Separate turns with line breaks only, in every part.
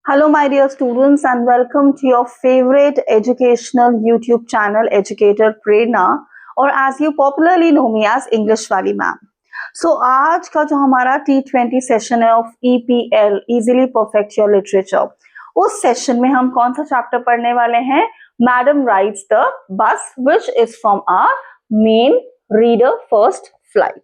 Hello, my dear students, and welcome to your favorite educational YouTube channel, Educator Prerna, or as you popularly know me as English Wali Ma'am. So, आज का जो हमारा T20 session है of EPL Easily Perfect Your Literature, उस session में हम कौन सा चैप्टर पढ़ने वाले हैं? Madam Rides the Bus, which is from our main reader first flight.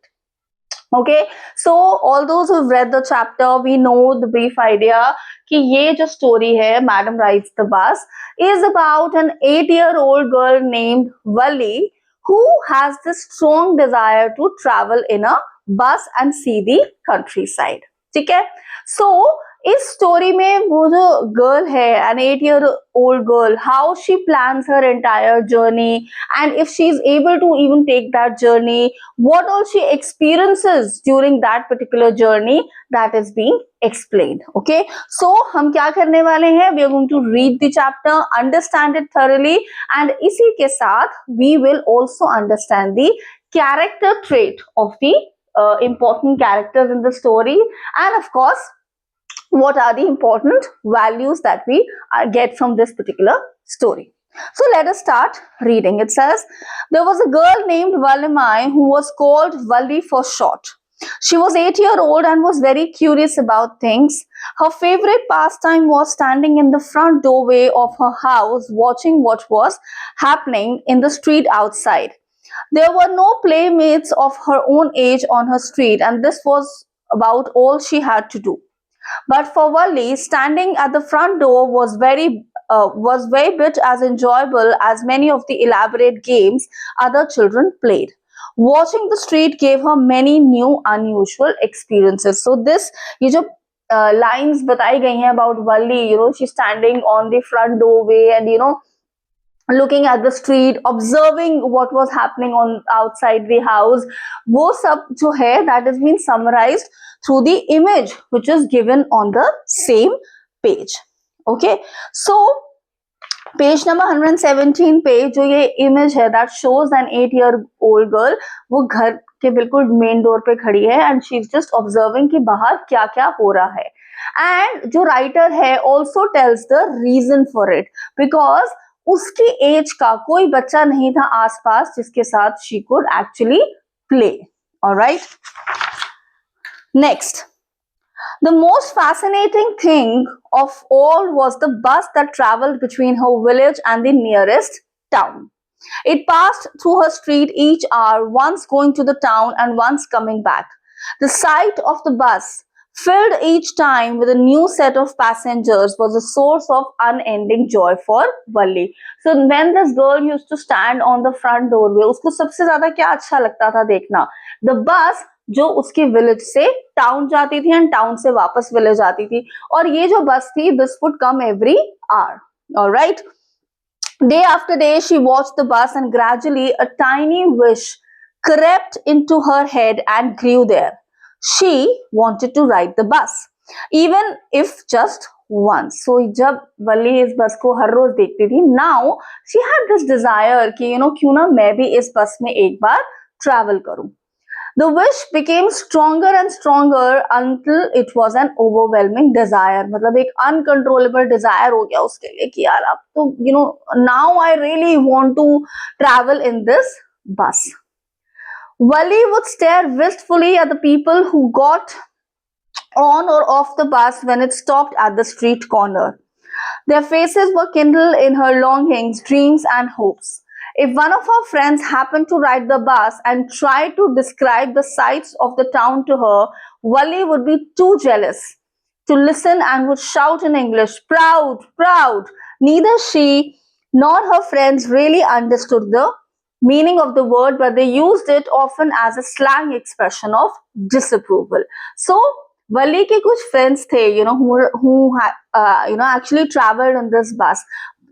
Okay, so all those who've read the chapter, we know the brief idea कि ये जो story है Madam Rides the Bus is about an 8-year-old girl named Valli who has this strong desire to travel in a bus and see the countryside. ठीक है? So इस story में वो जो गर्ल है N 8-year-old girl, how she plans her entire journey, and if she is able to even take that journey, what all she experiences during that particular journey, that is being explained. Okay, so हम क्या करने वाले हैं? We are going to read the chapter, understand it thoroughly, and इसी के साथ we will also understand the character trait of the important characters in the story, and of course what are the important values that we get from this particular story. So let us start reading. It says, there was a girl named Valimai who was called Valli for short. She was 8-year-old and was very curious about things. Her favorite pastime was standing in the front doorway of her house watching what was happening in the street outside. There were no playmates of her own age on her street, and this was about all she had to do. But for Valli, standing at the front door was very bit as enjoyable as many of the elaborate games other children played. Watching the street gave her many new unusual experiences. So this ये जो lines बताई गई हैं about Valli, she's standing on the front doorway and looking at the street, observing what was happening on outside the house, वो सब जो है that has been summarized through the image which is given on the same page. Okay, so page number 117 पे जो ये image है that shows an 8-year-old girl, वो घर के बिल्कुल मेन डोर पे खड़ी है and she is just observing कि बाहर क्या क्या हो रहा है. And जो writer है also tells the reason for it, because उसकी एज का कोई बच्चा नहीं था आसपास जिसके साथ she could actually play. All right. Next, the most fascinating thing of all was the bus that traveled between her village and the nearest town. It passed through her street each hour, once going to the town and once coming back. The sight of the bus, filled each time with a new set of passengers, was a source of unending joy for Valli. So when this girl used to stand on the front doorway, उसको सबसे ज़्यादा क्या अच्छा लगता था देखना? The bus जो उसके विलेज से टाउन जाती थी एंड टाउन से वापस विलेज आती थी, और ये जो बस थी this would come every hour. Alright, day after day she watched the bus and gradually a tiny wish crept into her head and grew there. She wanted to ride the bus even if just once. So जब वल्ली इस बस को हर रोज देखती थी, now she had this desire कि क्यों ना मैं भी इस बस में एक बार ट्रैवल करूं. The wish became stronger and stronger until it was an overwhelming desire. मतलब एक uncontrollable desire हो गया उसके लिए कि यार अब तो now I really want to travel in this bus. Valli would stare wistfully at the people who got on or off the bus when it stopped at the street corner. Their faces were kindled in her longings, dreams, and hopes. If one of her friends happened to ride the bus and tried to describe the sights of the town to her, Valli would be too jealous to listen and would shout in English, "Proud, proud." Neither she nor her friends really understood the meaning of the word, but they used it often as a slang expression of disapproval. So, Valli के कुछ friends थे, who actually traveled in this bus.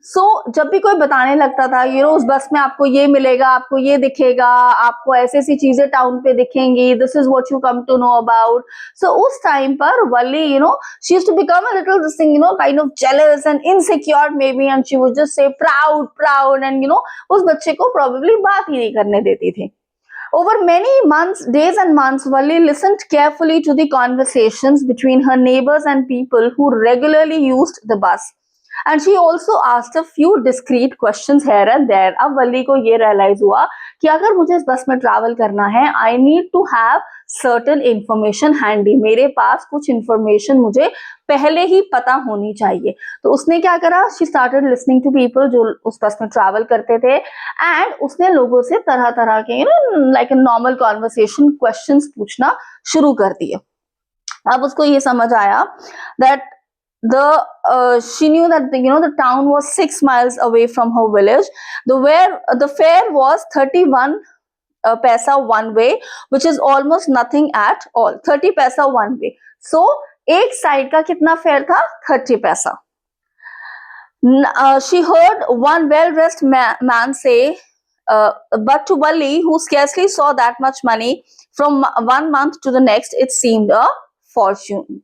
So जब भी कोई बताने लगता था, उस बस में आपको ये मिलेगा, आपको ये दिखेगा, आपको ऐसी ऐसी चीजें टाउन पे दिखेंगी, this is what you come to know about. So उस टाइम पर Valli, she used to become a little this thing, kind of jealous and insecure maybe, and she would just say proud, proud, and उस बच्चे को probably बात ही नहीं करने देती थी. Over many months, days and months, Valli listened carefully to the conversations between her neighbors and people who regularly used the bus. And she also asked a few discreet questions here and there. अब वल्ली को ये realize हुआ कि अगर मुझे इस बस में travel करना है, I need to have certain information handy. मेरे पास कुछ information मुझे पहले ही पता होनी चाहिए. तो उसने क्या करा? She started listening to people जो उस बस में travel करते थे, and उसने लोगों से तरह-तरह के like a normal conversation questions पूछना शुरू कर दिए. अब उसको ये समझ आया that she knew that the town was 6 miles away from her village. The fare was 31 paisa one way, which is almost nothing at all. 30 paisa one way. So एक side का कितना fare था? 30 paisa. She heard one well-dressed man say, but to Valli, who scarcely saw that much money from one month to the next, it seemed a fortune.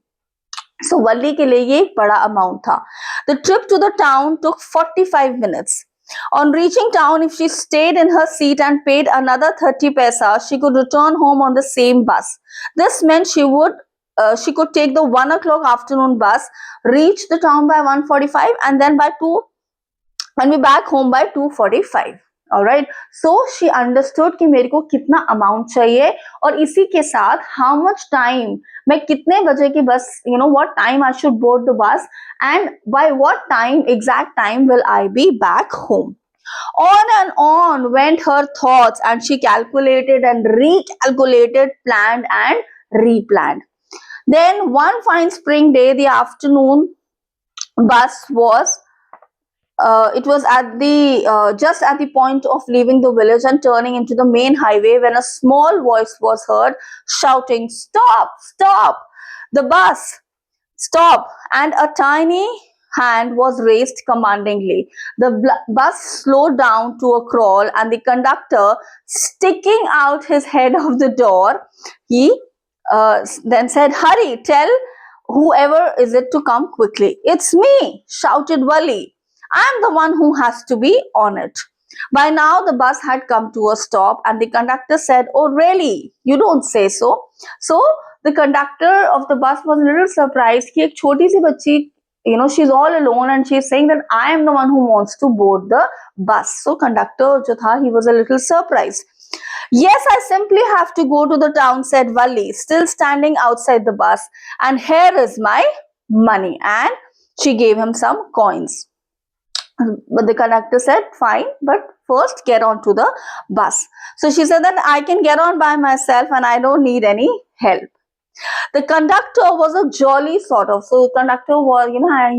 So Valli के लिए ये एक बड़ा amount था. The trip to the town took 45 minutes. On reaching town, if she stayed in her seat and paid another 30 paisa, she could return home on the same bus. This meant she could take the 1 o'clock afternoon bus, reach the town by 1:45, and then be back home by 2:45. Alright, so she understood कि मेरे को कितना amount चाहिए और इसी के साथ how much time, मैं कितने बजे की बस, what time I should board the bus and by what time, exact time will I be back home. On and on went her thoughts, and she calculated and recalculated, planned and replanned. Then one fine spring day, the afternoon bus was it was at the just at the point of leaving the village and turning into the main highway when a small voice was heard shouting, "Stop! Stop! The bus! Stop!" And a tiny hand was raised commandingly. The bus slowed down to a crawl, and the conductor, sticking out his head of the door, he then said, "Hurry! Tell whoever is it to come quickly." "It's me!" shouted Valli. "I'm the one who has to be on it." By now, the bus had come to a stop, and the conductor said, "Oh, really? You don't say so." So, the conductor of the bus was a little surprised कि एक छोटी सी बच्ची, she's all alone and she's saying that I am the one who wants to board the bus. So, conductor जो था, he was a little surprised. "Yes, I simply have to go to the town," said Valli, still standing outside the bus. "And here is my money." And she gave him some coins. But the conductor said, "Fine, but first get on to the bus." So she said that I can get on by myself and I don't need any help. The conductor was a jolly sort of. So the conductor was,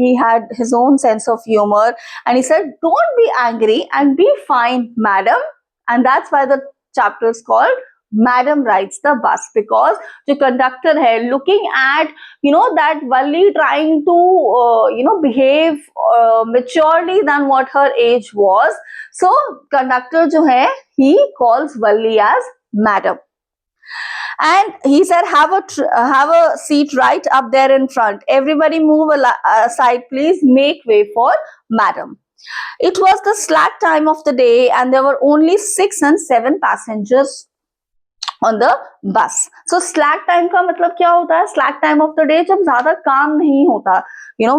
he had his own sense of humor, and he said, "Don't be angry and be fine, madam." And that's why the chapter is called Madam Rides the Bus, because the conductor hai looking at that Valli trying to behave maturely than what her age was. So conductor jo hai, he calls Valli as madam. And he said, have a seat right up there in front. Everybody move aside, please. Make way for madam. It was the slack time of the day, and there were only 6 and 7 passengers on the bus. So slack time का मतलब क्या होता है? Slack time of the day जब ज़्यादा काम नहीं होता,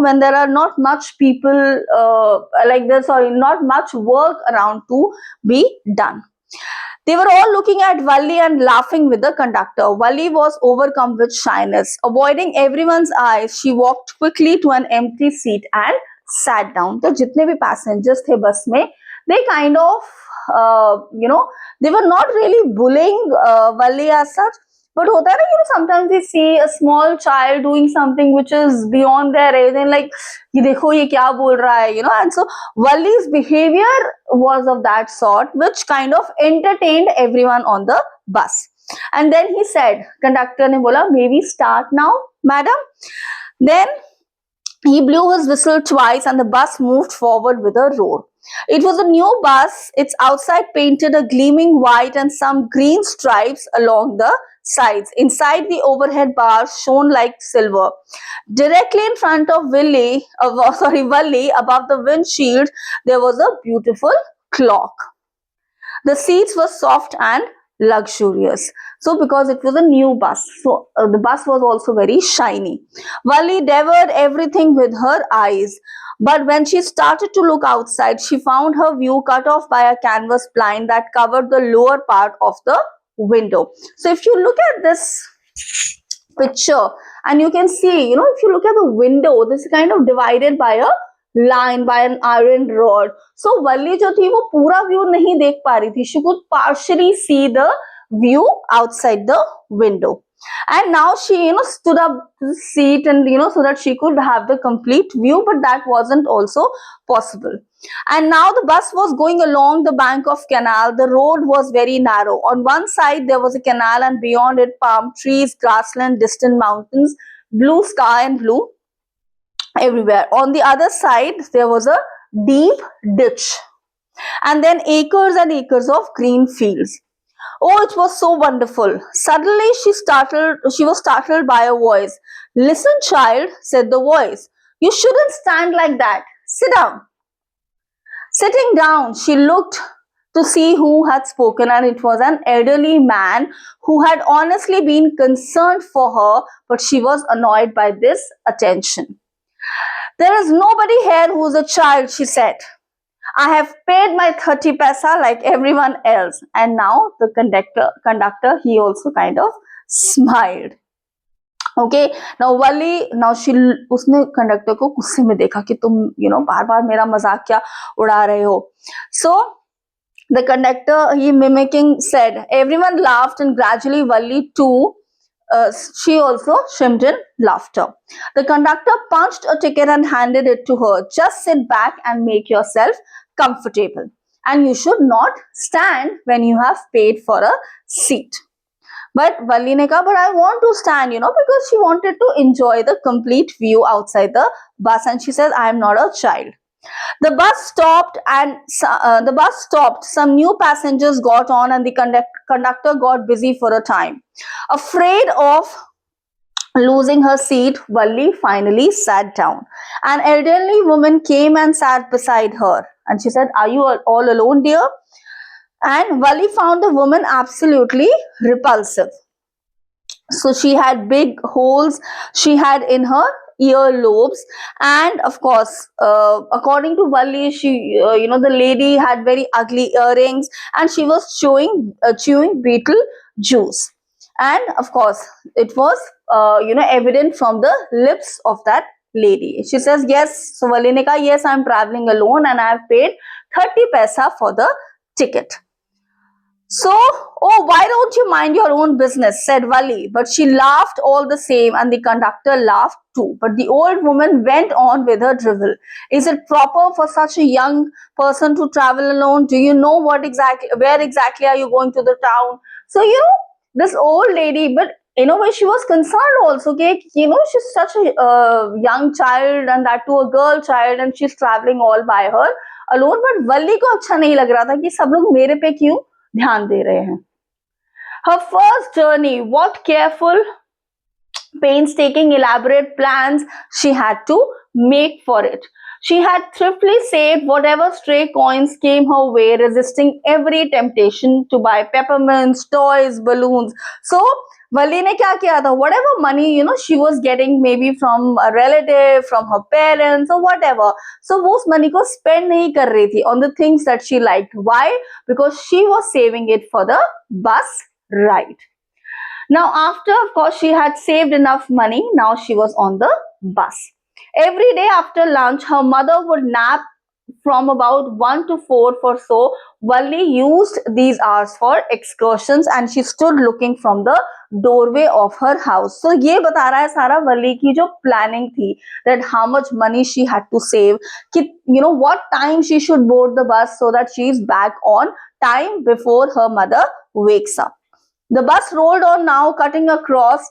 when there are not much people not much work around to be done. They were all looking at Valli and laughing with the conductor. Valli was overcome with shyness. Avoiding everyone's eyes, she walked quickly to an empty seat and sat down. तो जितने भी passengers थे बस में, they kind of they were not really bullying Valli as such, but hota hai na, sometimes we see a small child doing something which is beyond their age and like, ye dekho ye kya bol raha hai, and so Valli's behavior was of that sort, which kind of entertained everyone on the bus. And then he said, conductor ne bola, "May we start now, madam?" Then he blew his whistle twice and the bus moved forward with a roar. It was a new bus, its outside painted a gleaming white and some green stripes along the sides. Inside, the overhead bars shone like silver. Directly in front of Valli, above the windshield, there was a beautiful clock. The seats were soft and luxurious. So because it was a new bus, so the bus was also very shiny. Valli devoured everything with her eyes. But when she started to look outside, she found her view cut off by a canvas blind that covered the lower part of the window. So if you look at this picture, and you can see, if you look at the window, this is kind of divided by a line, by an iron rod. So Valli jo thi wo pura view nahi dekh pa rahi thi. She could partially see the view outside the window. And now she, stood up to the seat, and so that she could have the complete view, but that wasn't also possible. And now the bus was going along the bank of canal. The road was very narrow. On one side there was a canal, and beyond it palm trees, grassland, distant mountains, blue sky and blue everywhere. On the other side there was a deep ditch, and then acres and acres of green fields. Oh, it was so wonderful. Suddenly she was startled by a voice. "Listen, child," said the voice. "You shouldn't stand like that. Sit down." Sitting down, she looked to see who had spoken, and it was an elderly man who had honestly been concerned for her, but she was annoyed by this attention. "There is nobody here who is a child," she said. "I have paid my 30 paisa like everyone else." And now the conductor, he also kind of smiled. Okay, now she उसने conductor को गुस्से में देखा कि तुम बार बार मेरा मजाक क्या उड़ा रहे हो. So the conductor, he mimicking, said. Everyone laughed, and gradually Valli too, she also shimmed in laughter. The conductor punched a ticket and handed it to her. "Just sit back and make yourself comfortable, and you should not stand when you have paid for a seat." But Valli ne kaha, "But I want to stand, because she wanted to enjoy the complete view outside the bus, and she says, "I am not a child." The bus stopped, and some new passengers got on, and the conductor got busy for a time. Afraid of losing her seat, Valli finally sat down. An elderly woman came and sat beside her, and she said, "Are you all alone, dear?" And Valli found the woman absolutely repulsive. So she had big holes she had in her earlobes, and of course, according to Valli, she, the lady had very ugly earrings, and she was chewing beetle juice. And of course, it was, evident from the lips of that lady. She says, "Yes." So Valli ne kaha, "Yes, I'm traveling alone, and I have paid 30 paisa for the ticket." So, "Oh, why don't you mind your own business?" said Valli. But she laughed all the same, and the conductor laughed too. But the old woman went on with her drivel. "Is it proper for such a young person to travel alone? Do you know where exactly are you going to the town?" So, this old lady, but in a way she was concerned also, okay, she's such a young child, and that too a girl child, and she's traveling all by her alone. But Valli को अच्छा नहीं लग रहा था कि सब लोग मेरे पे क्यों ध्यान दे रहे हैं. Her first journey, what careful, painstaking, elaborate plans she had to make for it. She had thriftily saved whatever stray coins came her way, resisting every temptation to buy peppermints, toys, balloons. So Valli ने क्या किया था? Whatever money, she was getting maybe from a relative, from her parents or whatever. So वो उस money को spend नहीं कर रही थी on the things that she liked. Why? Because she was saving it for the bus ride. Now, after, of course, she had saved enough money, now she was on the bus. Every day after lunch, her mother would nap from about 1 to 4 or so. Valli used these hours for excursions, and she stood looking from the doorway of her house. So ये बता रहा है सारा Valli की जो planning थी, that how much money she had to save, कि what time she should board the bus so that she is back on time before her mother wakes up. The bus rolled on now, cutting across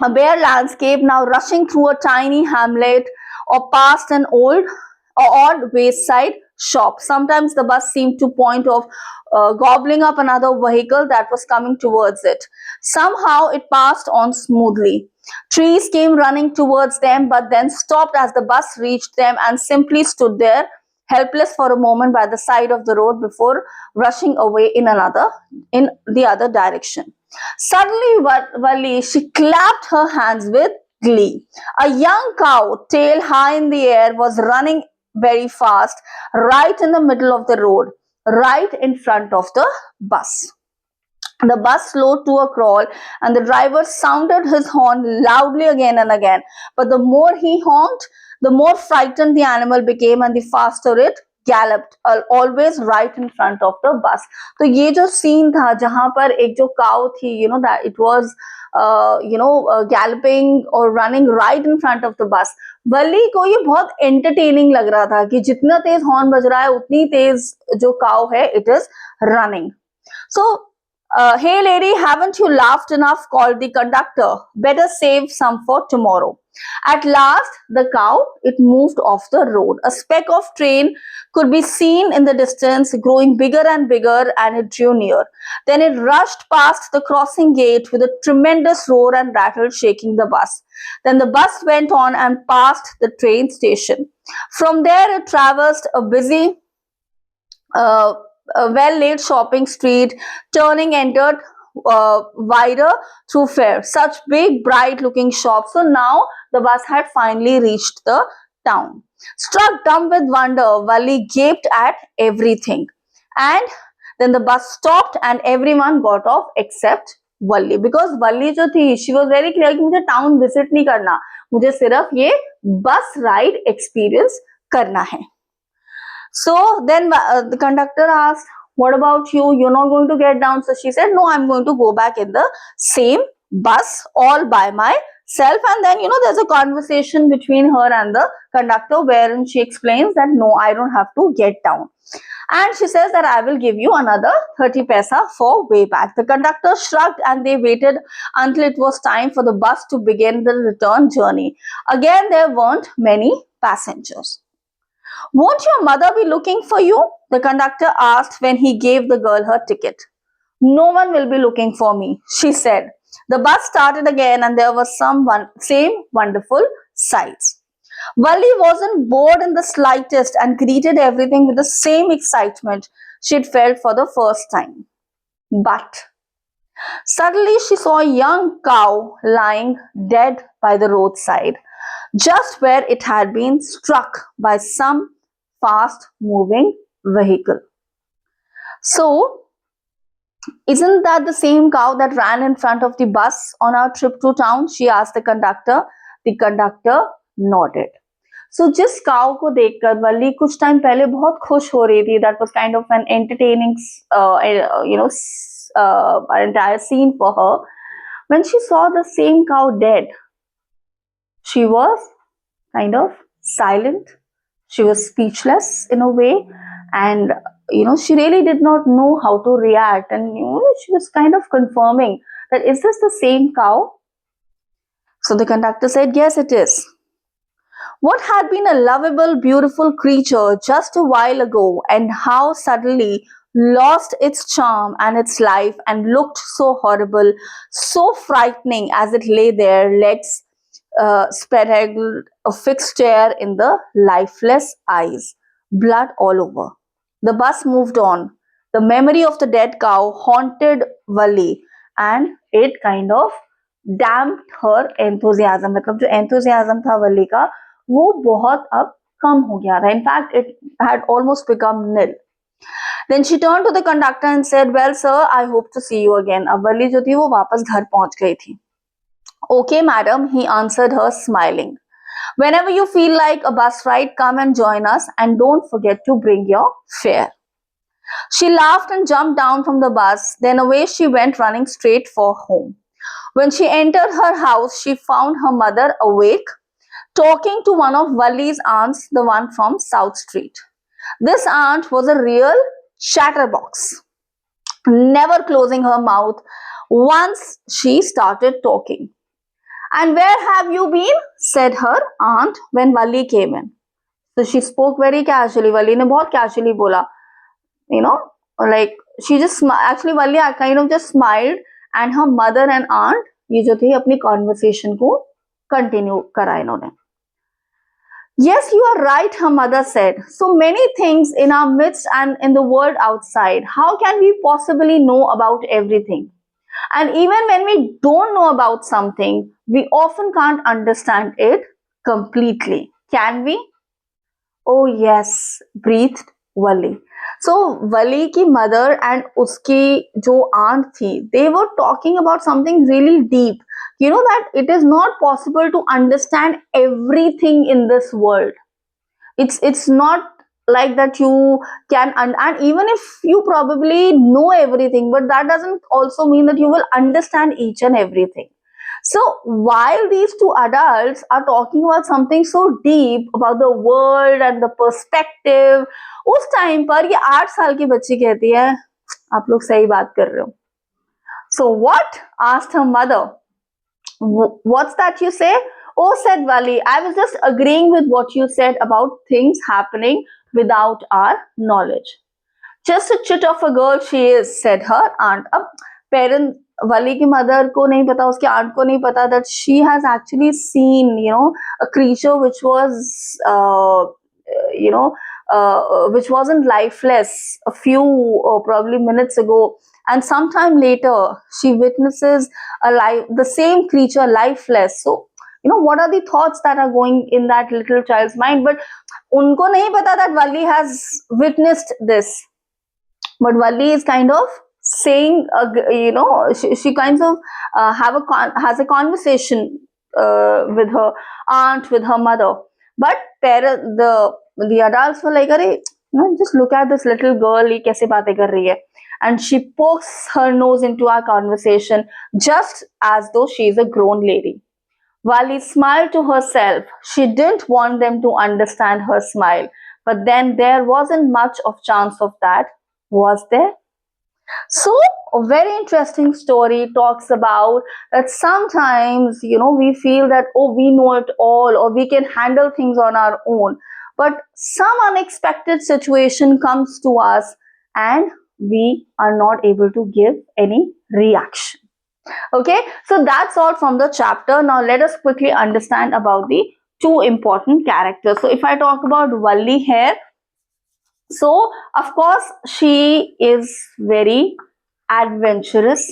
a bare landscape, now rushing through a tiny hamlet or past an odd wayside shop. Sometimes the bus seemed to point of gobbling up another vehicle that was coming towards it. Somehow it passed on smoothly. Trees came running towards them, but then stopped as the bus reached them and simply stood there helpless for a moment by the side of the road before rushing away in the other direction. Suddenly, Valli, she clapped her hands with glee. A young cow, tail high in the air, was running very fast right in the middle of the road, right in front of the bus. The bus slowed to a crawl, and the driver sounded his horn loudly again and again. But the more he honked, the more frightened the animal became, and the faster it galloped, always right in front of the bus. तो ये जो scene था जहां पर एक जो cow थी, that it was galloping or running right in front of the bus. वली को ये बहुत entertaining लग रहा था कि जितना तेज हॉर्न बज रहा है उतनी तेज जो cow है it is running. So hey lady, haven't you laughed enough? Called the conductor. Better save some for tomorrow. At last, the cow, it moved off the road. A speck of train could be seen in the distance, growing bigger and bigger, and it drew near. Then it rushed past the crossing gate with a tremendous roar and rattle, shaking the bus. Then the bus went on and passed the train station. From there, it traversed a busy a well-laid shopping street, turning entered wider thoroughfare. Such big, bright-looking shops. So now the bus had finally reached the town. Struck dumb with wonder, Valli gaped at everything. And then the bus stopped and everyone got off except Valli. Because Valli जो थी, she was very clear कि मुझे town visit नहीं करना, मुझे सिर्फ ये bus ride experience करना है. So then the conductor asked, what about you? You're not going to get down. So she said, no, I'm going to go back in the same bus all by myself. And then, there's a conversation between her and the conductor wherein she explains that, no, I don't have to get down. And she says that I will give you another 30 paisa for way back. The conductor shrugged and they waited until it was time for the bus to begin the return journey. Again, there weren't many passengers. Won't your mother be looking for you? The conductor asked when he gave the girl her ticket. No one will be looking for me, she said. The bus started again and there was same wonderful sights. Valli wasn't bored in the slightest and greeted everything with the same excitement she'd felt for the first time. But suddenly she saw a young cow lying dead by the roadside, just where it had been struck by some fast moving vehicle. So, isn't that the same cow that ran in front of the bus on our trip to town? She asked the conductor. The conductor nodded. So, जिस cow को देखकर वल्ली कुछ time पहले बहुत खुश हो रही थी, that was kind of an entertaining, entire scene for her. When she saw the same cow dead, she was kind of silent. She was speechless in a way, and she really did not know how to react. And she was kind of confirming that, is this the same cow? So the conductor said, yes, it is. What had been a lovable, beautiful creature just a while ago, and how suddenly lost its charm and its life and looked so horrible, so frightening as it lay there, legs spread, a fixed stare in the lifeless eyes, blood all over. The bus moved on. The memory of the dead cow haunted Valli, and it kind of damped her enthusiasm. मतलब जो enthusiasm था वल्ली का वो बहुत अब कम हो गया था. In fact, it had almost become nil. Then she turned to the conductor and said, well, sir, I hope to see you again. अब वल्ली जो थी वो वापस घर पहुंच गई थी. Okay, madam, he answered her, smiling. Whenever you feel like a bus ride, come and join us, and don't forget to bring your fare. She laughed and jumped down from the bus. Then away she went, running straight for home. When she entered her house, she found her mother awake, talking to one of Valli's aunts, the one from South Street. This aunt was a real chatterbox, never closing her mouth once she started talking. And where have you been? Said her aunt when Valli came in. So she spoke very casually. Valli ne bahut casually bola. Like she just actually Valli kind of just smiled, and her mother and aunt ये जो थी अपनी conversation को continue करा इन्होंने. Yes, you are right, her mother said. So many things in our midst and in the world outside. How can we possibly know about everything? And even when we don't know about something, we often can't understand it completely. Can we? Oh yes, breathed Wali. So Wali ki mother and uski jo aunt thi, they were talking about something really deep. You know that it is not possible to understand everything in this world. It's not like that you can and even if you probably know everything, but that doesn't also mean that you will understand each and everything. So while these two adults are talking about something so deep about the world and the perspective, उस time पर ये 8 साल की बच्ची कहती है आप लोग सही बात कर रहे हो. So what asked her mother? What's that you say? Oh, said Wali, I was just agreeing with what you said about things happening without our knowledge. Just a chit of a girl she is, said her aunt. अब parent Wali की mother को नहीं पता, उसके aunt को नहीं पता that she has actually seen, a creature which was, which wasn't lifeless a few probably minutes ago, and sometime later she witnesses the same creature lifeless. So what are the thoughts that are going in that little child's mind? But unko nahi pata that Wali has witnessed this, but Wali is kind of saying, she kind of has a conversation with her aunt, with her mother. But the adults were like, "Arey, just look at this little girl, ye kaise baatein kar rahi hai?" And she pokes her nose into our conversation just as though she is a grown lady. Wali smiled to herself. She didn't want them to understand her smile, but then there wasn't much of chance of that, was there? So a very interesting story talks about that sometimes, we feel that, oh, we know it all or we can handle things on our own. But some unexpected situation comes to us and we are not able to give any reaction. Okay, so that's all from the chapter. Now let us quickly understand about the two important characters. So if I talk about Wali here, so of course she is very adventurous.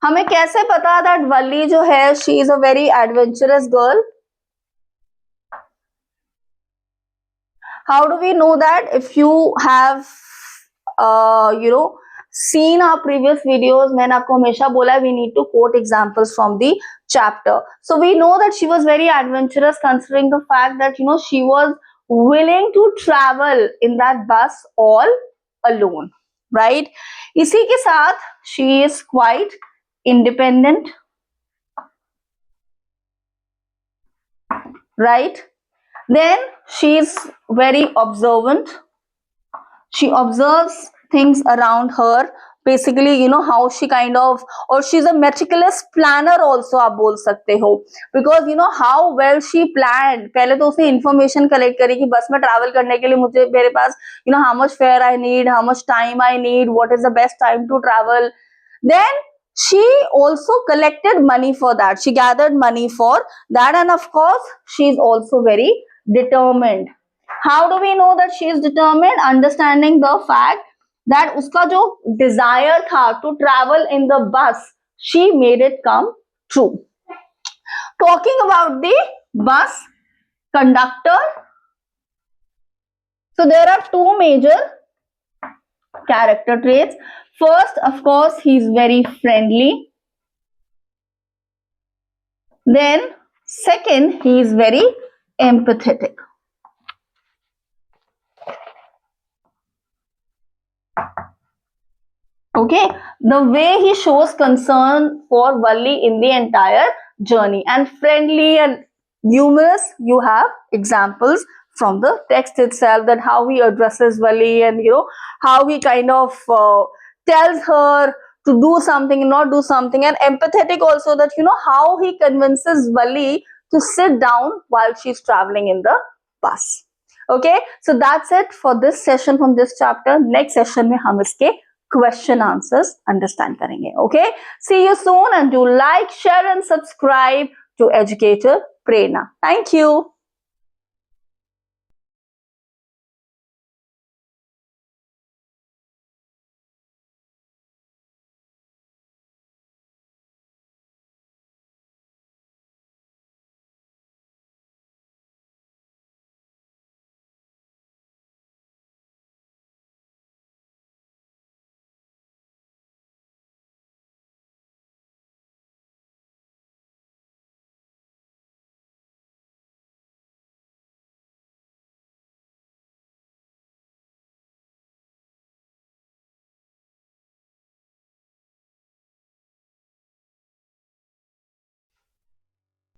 हमें कैसे पता that Wali जो है she is a very adventurous girl? How do we know that? If you have seen our previous videos, मैंने आपको हमेशा बोला we need to quote examples from the chapter. So we know that she was very adventurous, considering the fact that she was willing to travel in that bus all alone, right? इसी के साथ she is quite independent, right? Then she is very observant. She observes things around her. Basically, how she kind of, or she's a meticulous planner also, आप बोल सकते हो, because how well she planned. पहले तो उसने information collect करी कि बस में travel करने के लिए मेरे पास how much fare I need, how much time I need, what is the best time to travel. Then she also collected money for that. She gathered money for that, and of course she is also very determined. How do we know that she is determined? Understanding the fact that uska jo desire tha to travel in the bus, she made it come true. Talking about the bus conductor, so there are two major character traits. First, of course, he is very friendly. Then, second, he is very empathetic. Okay, the way he shows concern for Wali in the entire journey, and friendly and humorous, you have examples from the text itself, that how he addresses Wali, and how he kind of tells her to do something and not do something, and empathetic also, that how he convinces Wali to sit down while she's traveling in the bus. Okay, so that's it for this session from this chapter. Next session में हम इसके question answers understand करेंगे. Okay, see you soon, and do like, share and subscribe to Educator Prerna. Thank you.